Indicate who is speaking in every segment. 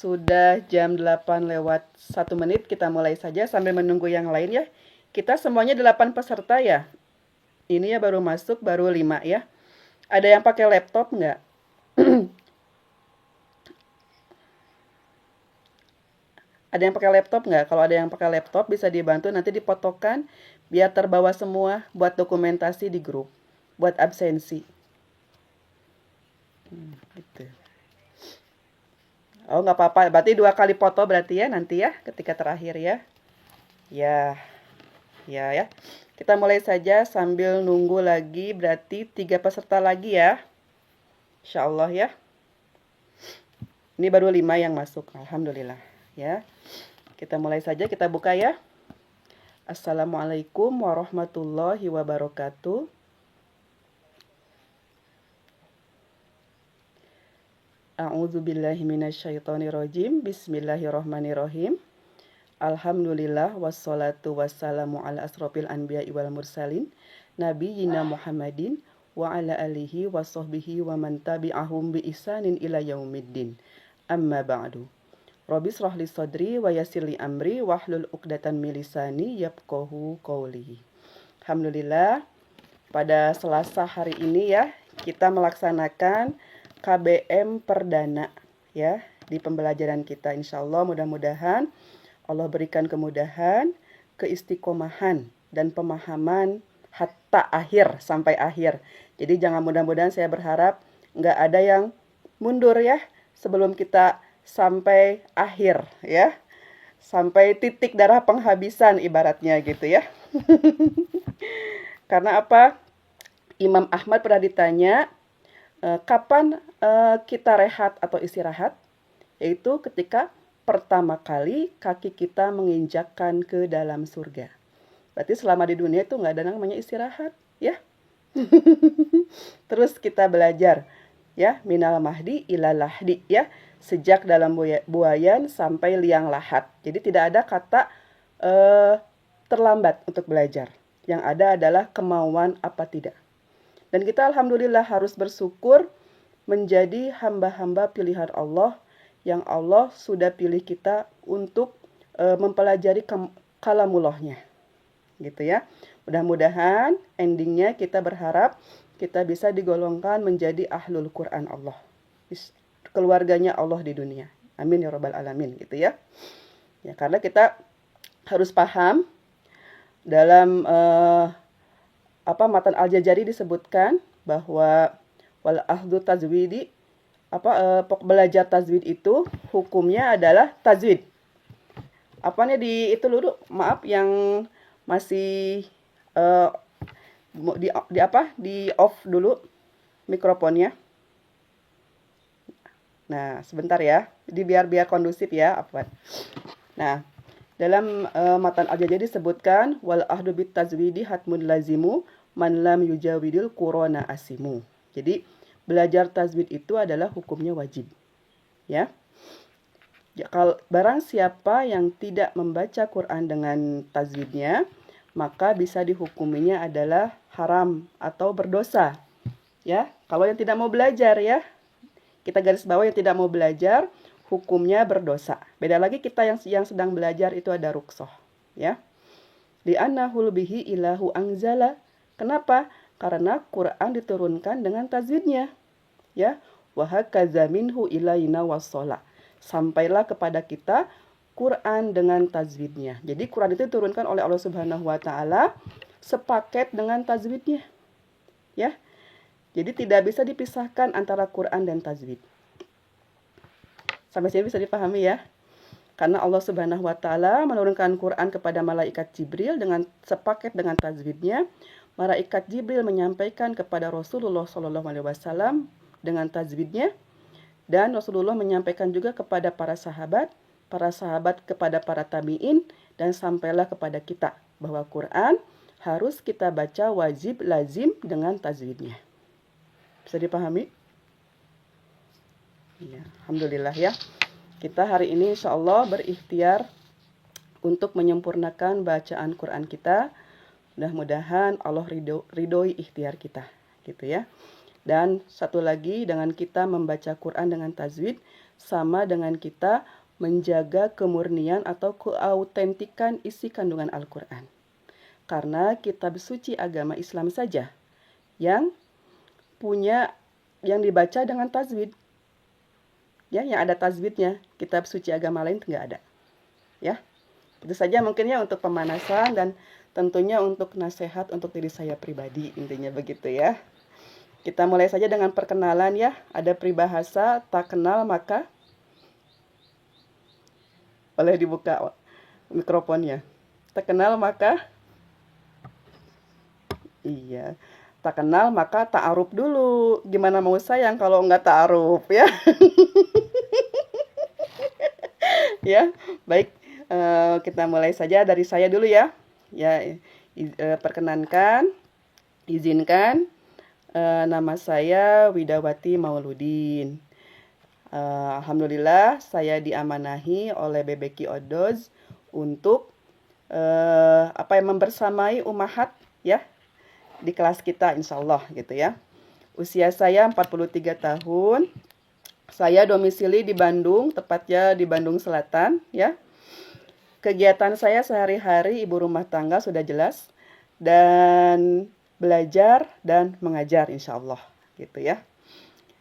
Speaker 1: Sudah jam 8 lewat 1 menit, kita mulai saja sambil menunggu yang lain ya. Kita semuanya 8 peserta ya. Ini ya baru masuk, baru 5 ya. Ada yang pakai laptop nggak? Ada yang pakai laptop nggak? Kalau ada yang pakai laptop bisa dibantu nanti dipotokan biar terbawa semua buat dokumentasi di grup, buat absensi. Gitu. Oh nggak apa-apa, berarti 2 kali foto berarti ya nanti ya ketika terakhir ya. Ya. Kita mulai saja sambil nunggu lagi, berarti 3 peserta lagi ya. Insya Allah ya. Ini baru 5 yang masuk, alhamdulillah ya. Kita mulai saja, kita buka ya. Assalamualaikum warahmatullahi wabarakatuh. A'udzubillahi minasyaitonirrajim. Bismillahirrahmanirrahim. Alhamdulillah wassalatu wassalamu ala asrofil anbiya wal mursalin nabiyina Muhammadin wa ala alihi wa sahbihi wa man tabi'ahum bi ihsanin ila yaumiddin. Amma ba'du. Rabbi shrah li sadri wa yassir li amri wahlul 'uqdatam min lisani yafqahu qawli. Alhamdulillah, pada Selasa hari ini ya, kita melaksanakan KBM perdana ya di pembelajaran kita. Insyaallah mudah-mudahan Allah berikan kemudahan, keistiqomahan dan pemahaman hatta akhir sampai akhir. Jadi jangan mudah-mudahan saya berharap nggak ada yang mundur ya sebelum kita sampai akhir ya. Sampai titik darah penghabisan ibaratnya gitu ya. Karena apa? Imam Ahmad pernah ditanya, kapan kita rehat atau istirahat? Yaitu ketika pertama kali kaki kita menginjakkan ke dalam surga. Berarti selama di dunia itu nggak ada namanya istirahat, ya. Terus kita belajar, ya, minal mahdi ilal lahdi, ya, sejak dalam buayan sampai liang lahat. Jadi tidak ada kata terlambat untuk belajar. Yang ada adalah kemauan apa tidak. Dan kita alhamdulillah harus bersyukur menjadi hamba-hamba pilihan Allah yang Allah sudah pilih kita untuk mempelajari kalamullahnya. Gitu ya. Mudah-mudahan endingnya kita berharap kita bisa digolongkan menjadi ahlul Quran Allah. Keluarganya Allah di dunia. Amin ya rabbal alamin gitu ya. Ya, karena kita harus paham dalam Matan Al-Jazari disebutkan bahwa wal ahdu tajwidi belajar tajwid itu hukumnya adalah tajwid. Apanya di itu dulu, maaf yang masih di off dulu mikrofonnya. Nah, sebentar ya. Biar kondusif ya, Afwan. Nah, dalam Matan Al-Jazari disebutkan wal ahdu bit tajwidi hatmun lazimu man lam yujawidil qur'ana asimu. Jadi belajar tajwid itu adalah hukumnya wajib. Ya. Kalau barang siapa yang tidak membaca Quran dengan tajwidnya, maka bisa dihukuminya adalah haram atau berdosa. Ya, kalau yang tidak mau belajar ya. Kita garis bawah yang tidak mau belajar, hukumnya berdosa. Beda lagi kita yang sedang belajar itu ada rukhsah, ya. Li'annahul bihi ilahu anzala. Kenapa? Karena Quran diturunkan dengan tajwidnya. Ya, wa hakaza minhu ilaina wassalah. Sampailah kepada kita Quran dengan tajwidnya. Jadi Quran itu diturunkan oleh Allah Subhanahu wa taala sepaket dengan tajwidnya. Ya. Jadi tidak bisa dipisahkan antara Quran dan tajwid. Sampai sini bisa dipahami ya. Karena Allah Subhanahu wa taala menurunkan Quran kepada malaikat Jibril dengan sepaket dengan tajwidnya. Malaikat Jibril menyampaikan kepada Rasulullah SAW dengan tajwidnya, dan Rasulullah menyampaikan juga kepada para sahabat kepada para tabi'in, dan sampailah kepada kita bahwa Quran harus kita baca wajib lazim dengan tajwidnya. Bisa dipahami? Ya, alhamdulillah ya. Kita hari ini insya Allah berikhtiar untuk menyempurnakan bacaan Quran kita. Mudah-mudahan Allah ridhoi ikhtiar kita, gitu ya. Dan satu lagi, dengan kita membaca Quran dengan tajwid sama dengan kita menjaga kemurnian atau keautentikan isi kandungan Al-Quran. Karena kitab suci agama Islam saja yang punya yang dibaca dengan tajwid. Ya, yang ada tajwidnya. Kitab suci agama lain nggak ada. Ya. Itu saja mungkin ya untuk pemanasan dan tentunya untuk nasihat untuk diri saya pribadi, intinya begitu ya. Kita mulai saja dengan perkenalan ya. Ada peribahasa, tak kenal maka boleh dibuka mikrofonnya. Tak kenal maka iya. Tak kenal maka ta'aruf dulu. Gimana mau sayang kalau nggak ta'aruf ya? Ya, baik. Kita mulai saja dari saya dulu ya. Ya, perkenankan, izinkan. Nama saya Widawati Mauludin. Alhamdulillah saya diamanahi oleh BBQ Odoz untuk membersamai Ummahat ya di kelas kita insyaallah gitu ya. Usia saya 43 tahun. Saya domisili di Bandung, tepatnya di Bandung Selatan ya. Kegiatan saya sehari-hari ibu rumah tangga sudah jelas dan belajar dan mengajar insyaallah gitu ya.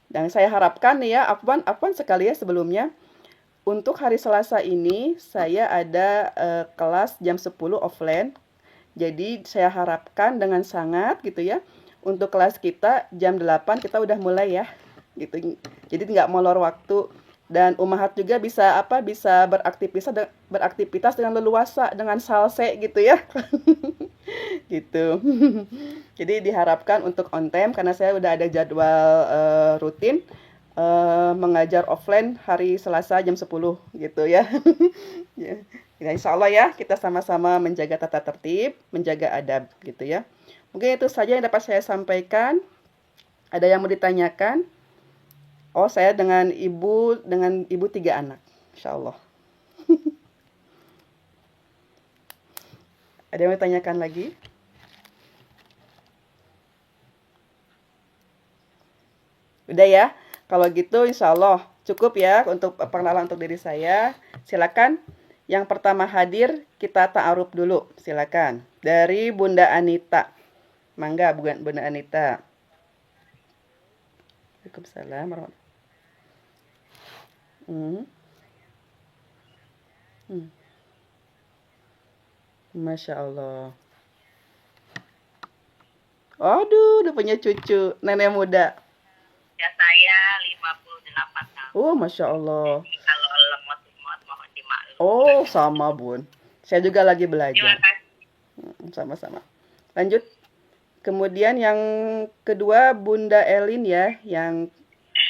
Speaker 1: Dan saya harapkan nih ya, Afwan sekali ya sebelumnya, untuk hari Selasa ini saya ada kelas jam 10 offline. Jadi saya harapkan dengan sangat gitu ya, untuk kelas kita jam 8 kita udah mulai ya. Gitu. Jadi nggak molor waktu dan Ummahat juga bisa beraktivitas dengan leluasa, dengan salse gitu ya. Gitu. Jadi diharapkan untuk on time karena saya udah ada jadwal rutin mengajar offline hari Selasa jam 10 gitu ya. Ya, insya Allah ya kita sama-sama menjaga tata tertib, menjaga adab gitu ya. Mungkin itu saja yang dapat saya sampaikan. Ada yang mau ditanyakan? Oh, saya dengan ibu 3 anak, insya Allah. Ada yang mau ditanyakan lagi? Udah ya. Kalau gitu insya Allah cukup ya untuk perkenalan untuk diri saya. Silakan yang pertama hadir kita ta'aruf dulu. Silakan. Dari Bunda Anita. Mangga Bunda Anita. Waalaikumsalam warahmatullahi wabarakatuh. Masya Allah. Aduh, udah punya cucu. Nenek muda.
Speaker 2: Ya saya 58 tahun.
Speaker 1: Oh, Masya Allah.
Speaker 2: Jadi kalau lemot-lemot mohon dimaklumi.
Speaker 1: Oh, sama Bun. Saya juga lagi
Speaker 2: Terima
Speaker 1: belajar.
Speaker 2: kasih.
Speaker 1: Sama-sama. Lanjut. Kemudian yang kedua Bunda Elin ya, yang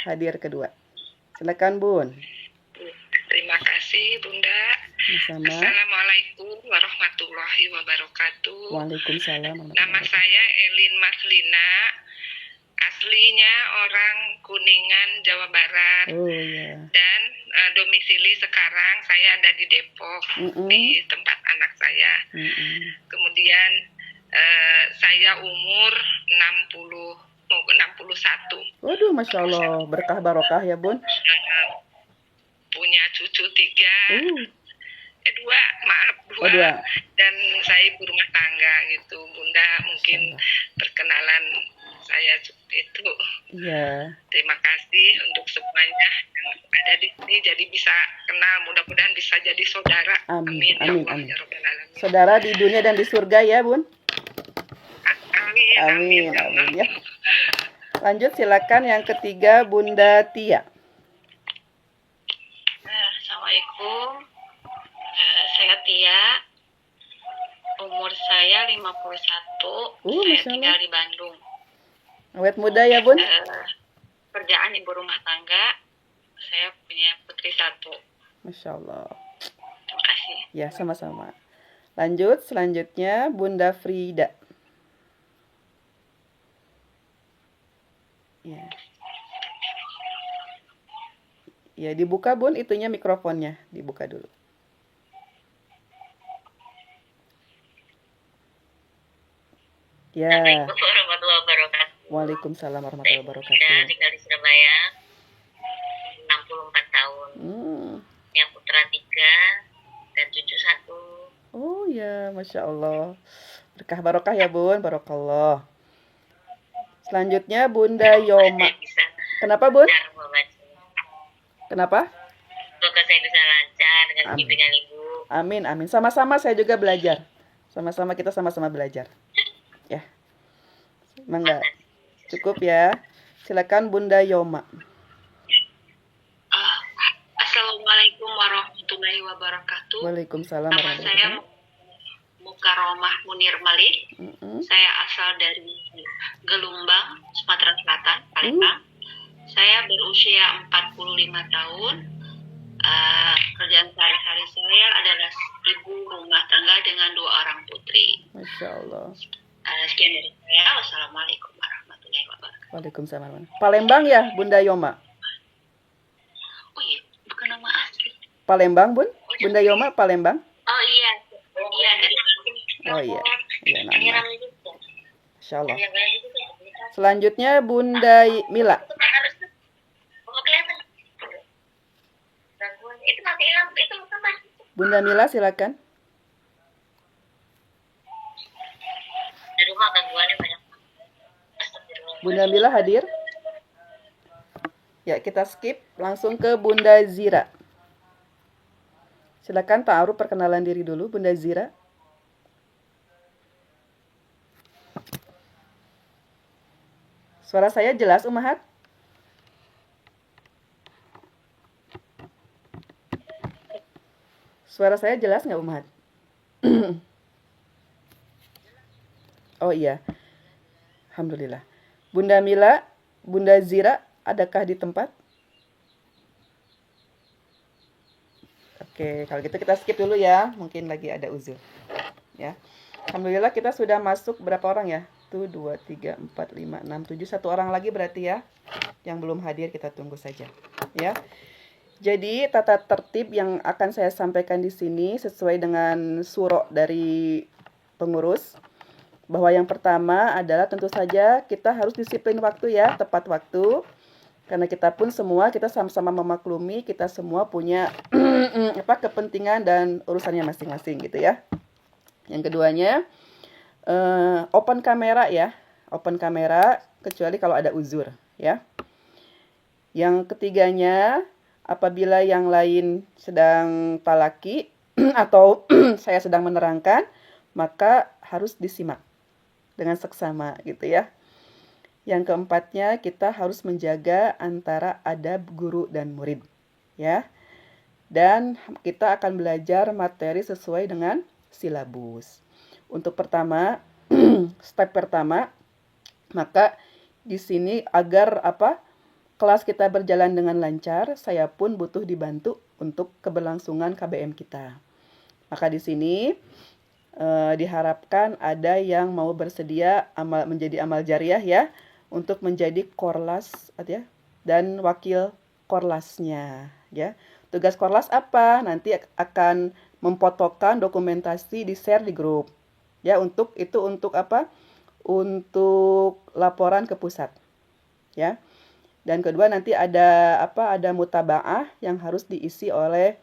Speaker 1: hadir kedua. Silakan Bun.
Speaker 2: Terima kasih Bunda.
Speaker 1: Sama.
Speaker 2: Assalamualaikum warahmatullahi wabarakatuh.
Speaker 1: Waalaikumsalam.
Speaker 2: Nama saya Elin Maslina. Aslinya orang Kuningan, Jawa Barat.
Speaker 1: Oh iya.
Speaker 2: Dan domisili sekarang saya ada di Depok, di tempat anak saya. Kemudian saya umur 61.
Speaker 1: Waduh, Masya Allah. Berkah barokah ya Bun.
Speaker 2: Punya cucu 3. Dua.
Speaker 1: Oh, 2.
Speaker 2: Dan saya ibu rumah tangga gitu. Bunda mungkin perkenalan saya itu.
Speaker 1: Iya.
Speaker 2: Terima kasih untuk semuanya yang ada di sini jadi bisa kenal, mudah-mudahan bisa jadi saudara.
Speaker 1: Amin.
Speaker 2: Amin.
Speaker 1: Amin. Saudara di dunia dan di surga ya Bun.
Speaker 2: Amin.
Speaker 1: Ya. Lanjut silakan yang ketiga Bunda Tia.
Speaker 2: Assalamualaikum. Saya Tia. Umur saya 51. Saya tinggal di Bandung.
Speaker 1: Awet muda ya Bun.
Speaker 2: Kerjaan ibu rumah tangga. Saya punya putri 1.
Speaker 1: Masya Allah.
Speaker 2: Terima kasih.
Speaker 1: Ya, sama-sama. Lanjut, selanjutnya Bunda Frida. Ya. Ya, dibuka Bun, itunya mikrofonnya. Dibuka dulu. Ya.
Speaker 2: Assalamualaikum warahmatullahi wabarakatuh.
Speaker 1: Waalaikumsalam
Speaker 3: Saya
Speaker 1: warahmatullahi
Speaker 3: Ibu Mida,
Speaker 1: wabarakatuh.
Speaker 3: tinggal di Surabaya, 64 tahun. Yang putra 3 dan cucu 1.
Speaker 1: Oh ya, Masya Allah. Berkah barokah ya Bun, barokallah. Selanjutnya Bunda Yoma.
Speaker 3: Saya bisa
Speaker 1: Kenapa Bun?
Speaker 3: lancar membaca.
Speaker 1: Kenapa?
Speaker 3: Semoga saya bisa lancar dengan
Speaker 1: Amin.
Speaker 3: bimbingan Ibu.
Speaker 1: Amin, amin. Sama-sama saya juga belajar. Sama-sama kita sama-sama belajar. Ya. Mangga. Cukup ya. Silakan Bunda Yoma.
Speaker 2: Assalamualaikum warahmatullahi wabarakatuh.
Speaker 1: Waalaikumsalam
Speaker 2: Nama saya Mukaromah Munir Malik. Saya asal dari Gelumbang, Sumatera Selatan, Palembang. Saya berusia 45 tahun. Kerjaan sehari-hari saya adalah ibu rumah tangga dengan 2 orang putri.
Speaker 1: Masya Allah.
Speaker 2: Sekian dari saya. Wassalamualaikum warahmatullahi wabarakatuh.
Speaker 1: Waalaikumsalam. Palembang ya Bunda Yoma?
Speaker 2: Oh iya, bukan nama asli.
Speaker 1: Palembang Bun? Bunda Yoma Palembang?
Speaker 2: Oh iya, iya dari
Speaker 1: Oh iya, iya nama. Masya Allah. Selanjutnya Bunda Mila. Bunda Mila silakan.
Speaker 3: Di rumah gangguannya banyak.
Speaker 1: Bunda Mila hadir? Ya, kita skip langsung ke Bunda Zira. Silakan ta'aruf perkenalan diri dulu Bunda Zira. Suara saya jelas Umahat? Suara saya jelas nggak Umahat? Oh iya. Alhamdulillah. Bunda Mila, Bunda Zira, adakah di tempat? Oke, kalau gitu kita skip dulu ya. Mungkin lagi ada uzur. Ya. Alhamdulillah kita sudah masuk berapa orang ya? 1, 2, 3, 4, 5, 6, 7. 1 orang lagi berarti ya. Yang belum hadir kita tunggu saja. Ya. Jadi tata tertib yang akan saya sampaikan di sini sesuai dengan surah dari pengurus. Bahwa yang pertama adalah tentu saja kita harus disiplin waktu ya, tepat waktu. Karena kita pun semua, kita sama-sama memaklumi, kita semua punya kepentingan dan urusannya masing-masing gitu ya. Yang keduanya, open kamera ya. Open kamera, kecuali kalau ada uzur ya. Yang ketiganya, apabila yang lain sedang talaki atau saya sedang menerangkan, maka harus disimak dengan seksama gitu ya. Yang keempatnya, kita harus menjaga antara adab guru dan murid ya. Dan kita akan belajar materi sesuai dengan silabus. Untuk pertama, step pertama, maka di sini agar kelas kita berjalan dengan lancar, saya pun butuh dibantu untuk keberlangsungan KBM kita. Maka di sini diharapkan ada yang mau bersedia menjadi amal jariah ya, untuk menjadi korlas ya, dan wakil korlasnya ya. Tugas korlas apa? Nanti akan memfotokan dokumentasi di share di grup ya, untuk apa? Untuk laporan ke pusat ya. Dan kedua nanti ada ada mutabaah yang harus diisi oleh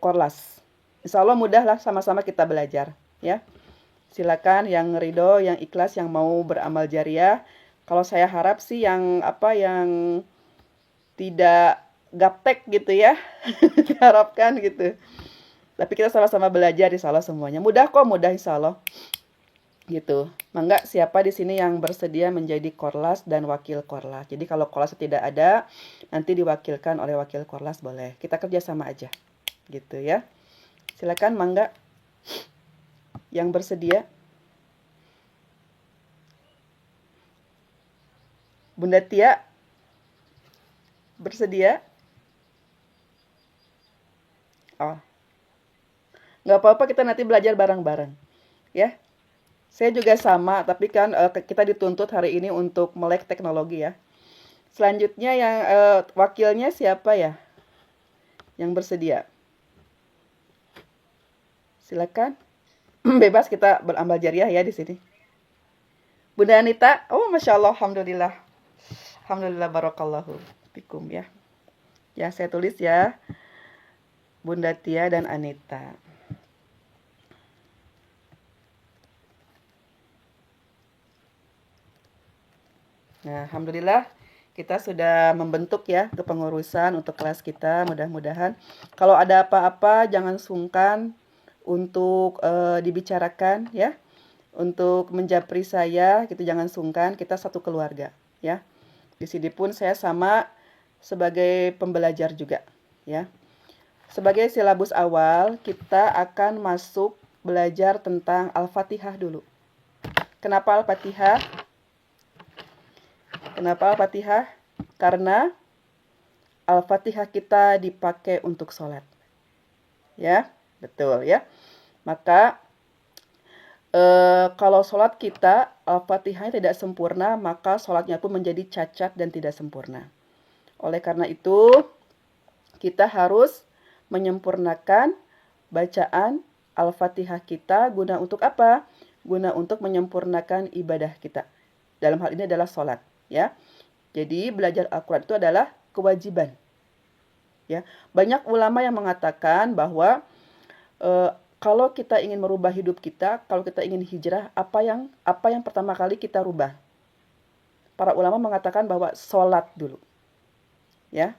Speaker 1: korlas. Insya Allah mudah lah, sama-sama kita belajar ya. Silakan yang ridho, yang ikhlas, yang mau beramal jariah. Kalau saya harap sih yang yang tidak gaptek gitu ya. Diharapkan gitu. Tapi kita sama-sama belajar insya Allah semuanya. Mudah kok, mudah insya Allah. Gitu. Mangga siapa di sini yang bersedia menjadi korlas dan wakil korlas. Jadi kalau korlas tidak ada, nanti diwakilkan oleh wakil korlas boleh. Kita kerjasama aja. Gitu ya. Silakan mangga yang bersedia. Bunda Tia bersedia? Oh. Nggak apa-apa, kita nanti belajar bareng-bareng. Ya. Saya juga sama, tapi kan kita dituntut hari ini untuk melek teknologi ya. Selanjutnya yang wakilnya siapa ya? Yang bersedia? Silakan. Bebas kita beramal jariah ya di sini. Bunda Anita, oh Masya Allah, Alhamdulillah. Alhamdulillah, barakallahu fikum ya. Ya, saya tulis ya, Bunda Tia dan Anita. Nah, Alhamdulillah kita sudah membentuk ya kepengurusan untuk kelas kita. Mudah-mudahan kalau ada apa-apa jangan sungkan untuk dibicarakan ya. Untuk menjapri saya, gitu jangan sungkan, kita satu keluarga ya. Di sini pun saya sama sebagai pembelajar juga ya. Sebagai silabus awal, kita akan masuk belajar tentang Al-Fatihah dulu. Kenapa Al-Fatihah? Kenapa Al-Fatihah? Karena Al-Fatihah kita dipakai untuk sholat. Ya, betul ya. Maka kalau sholat kita Al-Fatihahnya tidak sempurna, maka sholatnya pun menjadi cacat dan tidak sempurna. Oleh karena itu, kita harus menyempurnakan bacaan Al-Fatihah kita guna untuk apa? Guna untuk menyempurnakan ibadah kita. Dalam hal ini adalah sholat. Ya, jadi belajar Al-Quran itu adalah kewajiban. Ya, banyak ulama yang mengatakan bahwa kalau kita ingin merubah hidup kita, kalau kita ingin hijrah, apa yang pertama kali kita rubah? Para ulama mengatakan bahwa sholat dulu. Ya,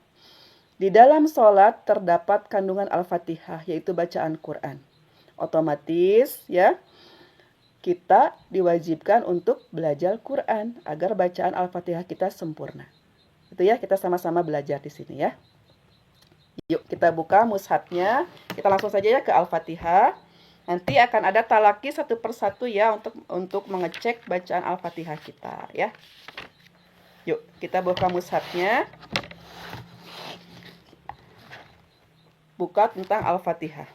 Speaker 1: di dalam sholat terdapat kandungan Al-Fatihah, yaitu bacaan Quran. Otomatis, ya, kita diwajibkan untuk belajar Quran agar bacaan Al-Fatihah kita sempurna. Itu ya, kita sama-sama belajar di sini ya. Yuk kita buka mushafnya. Kita langsung saja ya ke Al-Fatihah. Nanti akan ada talaki satu persatu ya untuk mengecek bacaan Al-Fatihah kita ya. Yuk kita buka mushafnya. Buka tentang Al-Fatihah.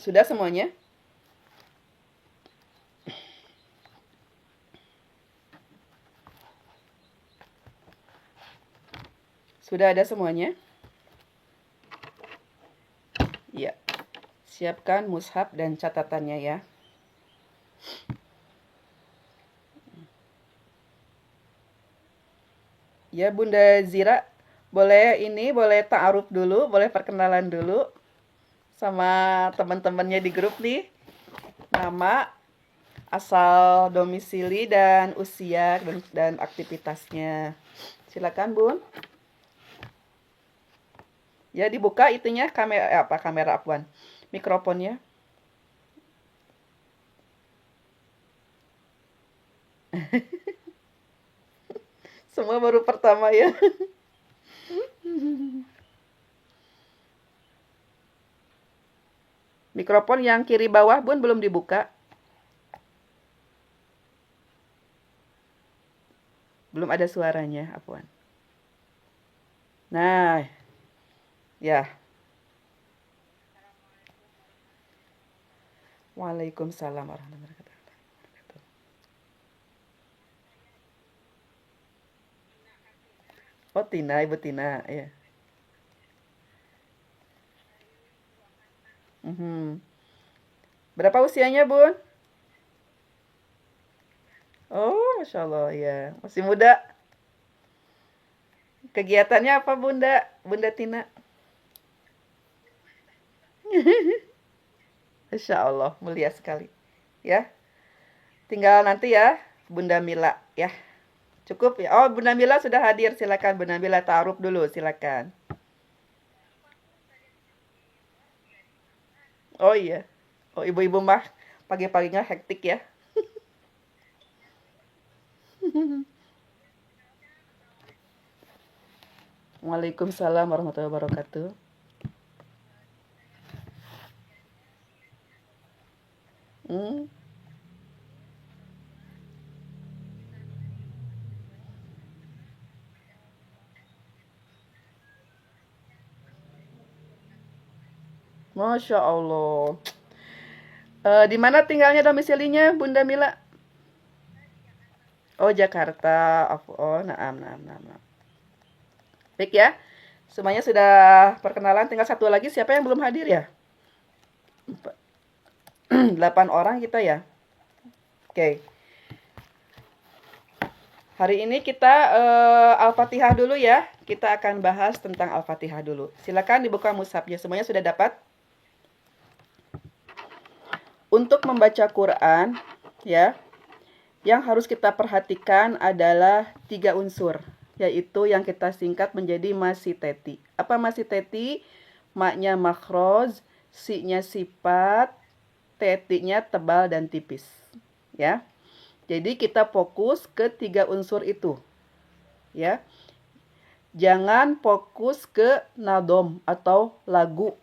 Speaker 1: Sudah semuanya? Sudah ada semuanya? Ya. Siapkan mushaf dan catatannya ya. Ya Bunda Zira, boleh ta'aruf dulu, boleh perkenalan dulu sama teman-temannya di grup nih. Nama, asal domisili dan usia dan aktivitasnya. Silakan Bun. Ya dibuka itunya kamera Afwan. Mikrofonnya. Semua baru pertama ya. Mikrofon yang kiri bawah Bun belum dibuka. Belum ada suaranya, Afwan. Nah, ya. Waalaikumsalam warahmatullahi wabarakatuh. Oh, Tina, Ibu Tina, ya. Berapa usianya, Bun? Oh, Masya Allah, ya. Masih muda. Kegiatannya apa, Bunda? Bunda Tina? Masya Allah, mulia sekali. Ya. Tinggal nanti ya, Bunda Mila, ya. Cukup ya. Oh, Bunda Mila sudah hadir. Silakan Bunda Mila ta'aruf dulu, silakan. Oh iya. Oh, ibu-ibu mah pagi-paginya hektik ya. Waalaikumsalam warahmatullahi wabarakatuh. Masya Allah. Di mana tinggalnya domisilinya, Bunda Mila? Oh, Jakarta. Oh, naam. Baik ya. Semuanya sudah perkenalan, tinggal satu lagi. Siapa yang belum hadir ya? 8 orang kita ya. Oke. Hari ini kita Al-Fatihah dulu ya. Kita akan bahas tentang Al-Fatihah dulu. Silakan dibuka mushafnya. Semuanya sudah dapat? Untuk membaca Quran, ya, yang harus kita perhatikan adalah 3 unsur, yaitu yang kita singkat menjadi masiteti. Apa masiteti? Maknya makhraj, si-nya sifat, teti-nya tebal dan tipis. Ya. Jadi kita fokus ke 3 unsur itu. Ya. Jangan fokus ke nadom atau lagu,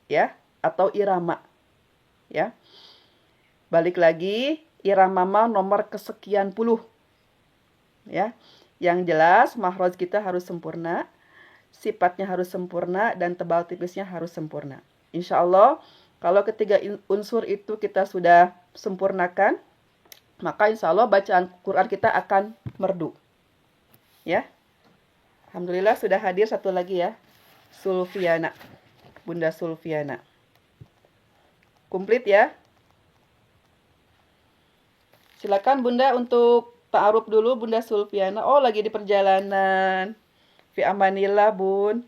Speaker 1: ya, atau irama. Ya. Balik lagi, irama nomor kesekian puluh. Ya. Yang jelas makhraj kita harus sempurna, sifatnya harus sempurna, dan tebal tipisnya harus sempurna. Insya Allah, kalau ketiga unsur itu kita sudah sempurnakan, maka insya Allah bacaan Quran kita akan merdu. Ya. Alhamdulillah sudah hadir satu lagi ya. Sulfiana. Bunda Sulfiana. Komplit ya. Silakan Bunda untuk ta'aruf dulu Bunda Sulfiana. Oh, lagi di perjalanan. Fi amanillah, Bun.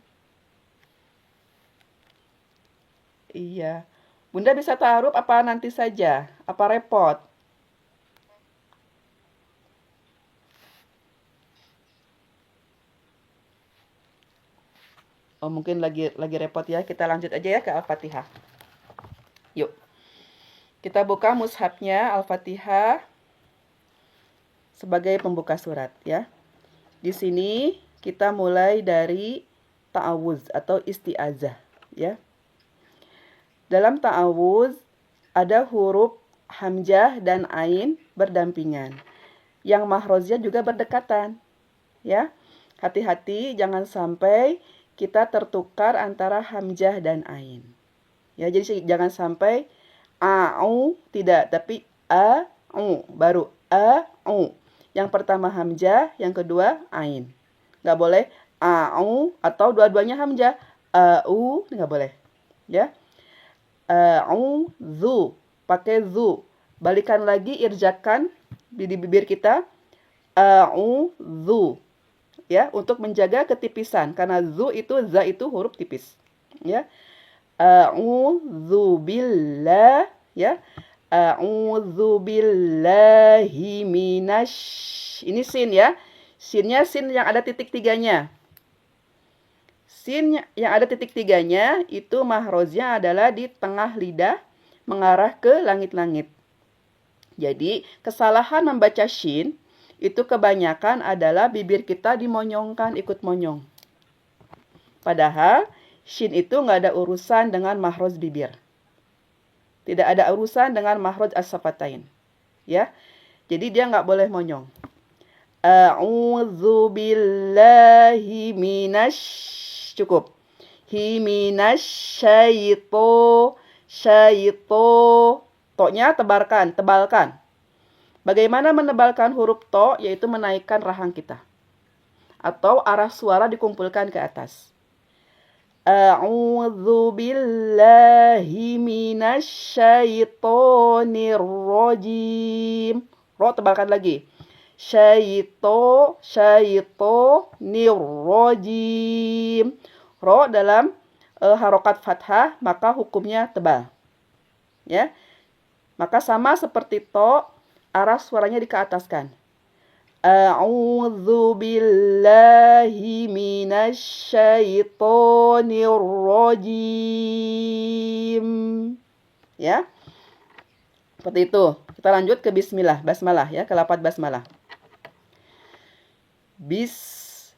Speaker 1: Iya. Bunda bisa ta'aruf apa nanti saja? Apa repot? Oh, mungkin lagi repot ya. Kita lanjut aja ya ke Al-Fatihah. Yuk. Kita buka mushafnya Al-Fatihah sebagai pembuka surat ya. Di sini kita mulai dari ta'awuz atau isti'azah ya. Dalam ta'awuz ada huruf hamzah dan ain berdampingan. Yang mahroznya juga berdekatan ya. Hati-hati jangan sampai kita tertukar antara hamzah dan ain. Ya, jadi jangan sampai a'u tidak, tapi a'u baru a'u. Yang pertama hamzah, yang kedua ain. Nggak boleh a'u atau dua-duanya hamzah. A'u nggak boleh. Ya. A'u zu, pakai zu. Balikan lagi irjakan di bibir kita. A'u zu. Ya, untuk menjaga ketipisan karena za itu huruf tipis. Ya. A'udzu billah ya. A'udzu billahi minasy. Ini sin ya. Sinnya sin yang ada titik tiganya. Sin yang ada titik tiganya itu mahroznya adalah di tengah lidah mengarah ke langit-langit. Jadi, kesalahan membaca shin itu kebanyakan adalah bibir kita dimonyongkan, ikut monyong. Padahal shin itu nggak ada urusan dengan mahroj bibir. Tidak ada urusan dengan mahroj as-safatain. Ya. Jadi dia nggak boleh monyong. A'udzu billahi minasy. Cukup. Hi minasyaito. Syaito. To-nya tebalkan. Bagaimana menebalkan huruf to? Yaitu menaikkan rahang kita. Atau arah suara dikumpulkan ke atas. A'udzu billahi minasyaitonir rajim. Ro tebalkan lagi. Syaitonir rajim. Ro dalam harokat fathah maka hukumnya tebal. Ya. Maka sama seperti to, arah suaranya dikeataskan. A'udzu billahi minasyaitonir rajim. Ya. Seperti itu. Kita lanjut ke bismillah, basmalah ya, ke lafaz basmalah. Bis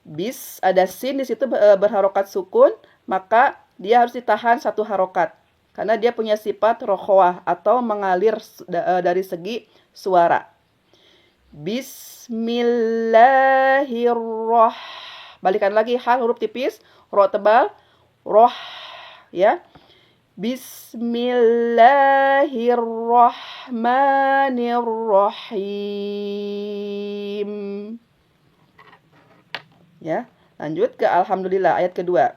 Speaker 1: ada sin di situ berharokat sukun, maka dia harus ditahan satu harokat. Karena dia punya sifat rokhwah atau mengalir dari segi suara. Bismillahirrahmanirrahim. Balikan lagi ha huruf tipis, ro tebal, roh ya. Bismillahirrahmanirrahim. Ya, lanjut ke alhamdulillah ayat kedua.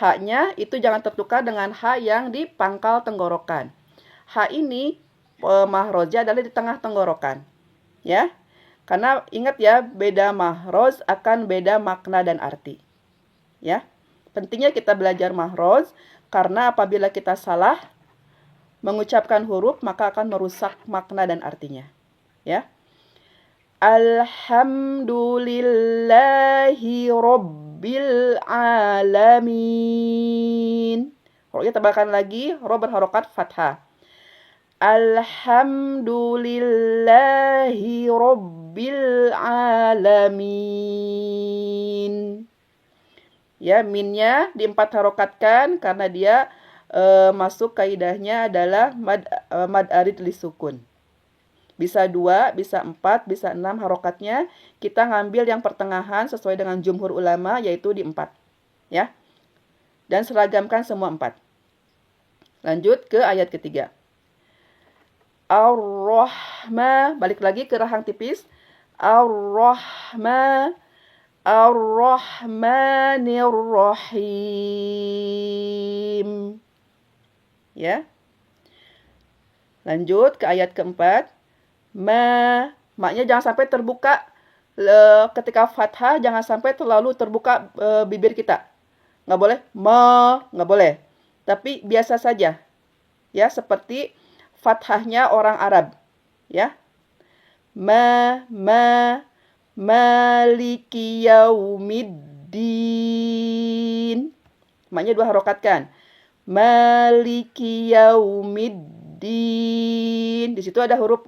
Speaker 1: Haknya itu jangan tertukar dengan ha yang di pangkal tenggorokan. Ha ini mahroznya adalah di tengah tenggorokan. Ya. Karena ingat ya, beda mahroz akan beda makna dan arti. Ya. Pentingnya kita belajar mahroz karena apabila kita salah mengucapkan huruf maka akan merusak makna dan artinya. Ya. Alhamdulillahi Rabbil Alamin. Roknya tebalkan lagi, ro berharokat fathah. Alhamdulillahi Rabbil Alamin. Ya, minnya di 4 harokatkan karena dia masuk kaidahnya adalah mad arid lisukun. Bisa 2, bisa 4, bisa 6 harokatnya. Kita ngambil yang pertengahan sesuai dengan jumhur ulama yaitu di 4. Ya. Dan seragamkan semua 4. Lanjut ke ayat ketiga. Ar-Rahma. Balik lagi ke rahang tipis. Ar-Rahma. Ar-Rahmanirrahim. Ya. Lanjut ke ayat keempat. Maknya jangan sampai terbuka ketika fathah, jangan sampai terlalu terbuka bibir kita. Nggak boleh nggak boleh. Tapi biasa saja. Ya, seperti fathahnya orang Arab. Ya. Maliki yaumiddin. Maknya 2 harokatkan. Maliki yaumiddin. Di situ ada huruf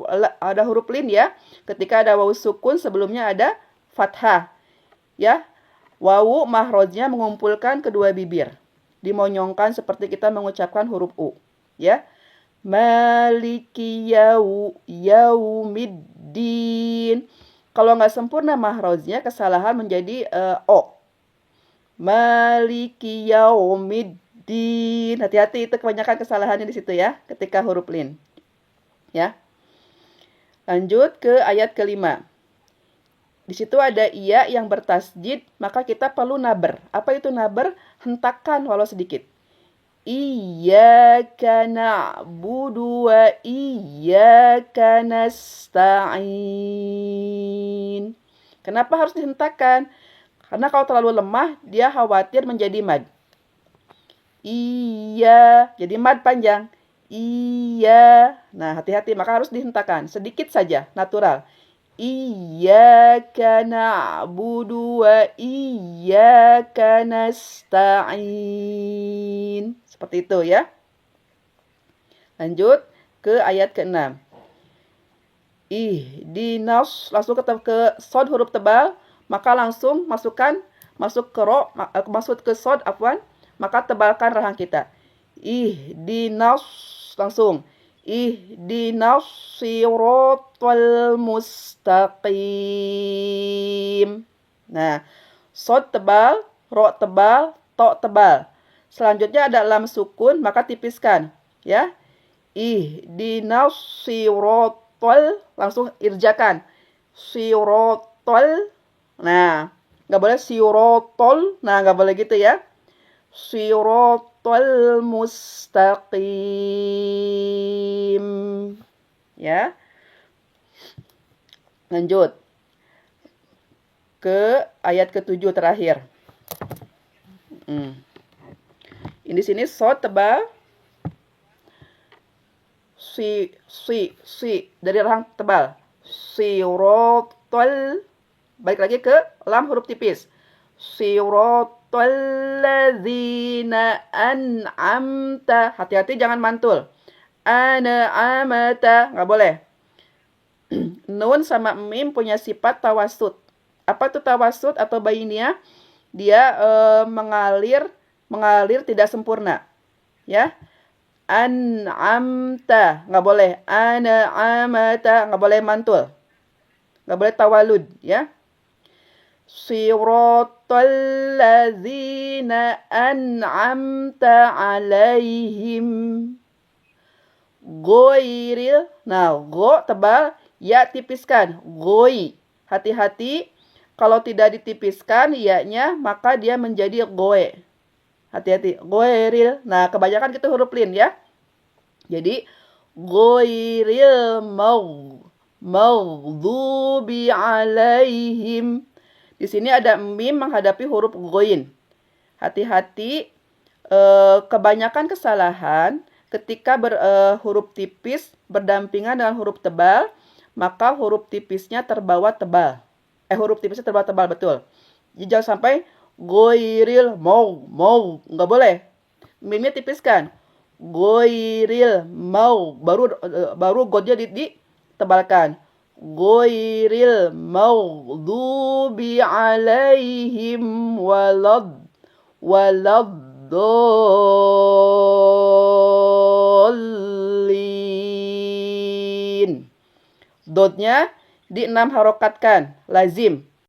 Speaker 1: lin ya. Ketika ada wawu sukun sebelumnya ada fathah. Ya. Wawu mahrojnya mengumpulkan kedua bibir. Dimonyongkan seperti kita mengucapkan huruf u. Ya. Maliki yaumiddin. Kalau nggak sempurna mahrojnya, kesalahan menjadi o. Maliki yaumiddin. Hati-hati, itu kebanyakan kesalahannya di situ ya, ketika huruf lin. Ya. Lanjut ke ayat kelima. Di situ ada iya yang bertasjid, maka kita perlu naber. Apa itu naber? Hentakan walau sedikit. Iyyaka na'budu wa iyyaka nasta'in. Kenapa harus dihentakkan? Karena kalau terlalu lemah, dia khawatir menjadi mad. Iya, jadi mad panjang. Iya. Nah, hati-hati, maka harus dihentakkan. Sedikit saja, natural. Iyyaka na'budu wa iyyaka nasta'in. Seperti itu ya. Lanjut ke ayat ke-6. Ihdinas, langsung ke sod huruf tebal, maka langsung masuk ke ro, masuk ke sod afwan. Maka tebalkan rahang kita. Ihdinas, langsung. Ihdinas siratal mustaqim. Nah, sod tebal, ro tebal, to tebal. Selanjutnya ada lam sukun, maka tipiskan. Ya. Ihdinas siratal, langsung irjakan. Siratal. Nah, nggak boleh sirotol. Nah, nggak boleh gitu ya. Siratal mustaqim. Ya. Lanjut ke ayat ke-7 terakhir. Ini sini sod tebal. Si dari rahang tebal. Siratal. Balik lagi ke lam huruf tipis. Siratal-ladzina an'amta. Hati-hati jangan mantul. An'amta. Nggak boleh. Nun sama mim punya sifat tawasud. Apa itu tawasud atau bainiyah? Dia mengalir tidak sempurna. Ya. An'amta. Nggak boleh. An'amta. Nggak boleh mantul. Nggak boleh tawalud. Ya. Siratal ladzina an'amta alaihim. Ghairil. Nah, go tebal, ya tipiskan. Goi. Hati-hati, kalau tidak ditipiskan ya-nya, maka dia menjadi goe. Hati-hati. Ghairil. Nah, kebanyakan kita huruf lin ya. Jadi, ghairil maghdubi alaihim. Di sini ada mim menghadapi huruf ghoin. Hati-hati, kebanyakan kesalahan ketika huruf tipis berdampingan dengan huruf tebal, maka huruf tipisnya terbawa tebal. Huruf tipisnya terbawa tebal, betul. Jadi jangan sampai ghairil mau, nggak boleh. Mimnya tipiskan. Ghairil baru godnya ditebalkan. Ghairil maghdubi alaihim waladdallin. Dotnya di 6 harokatkan, lazim.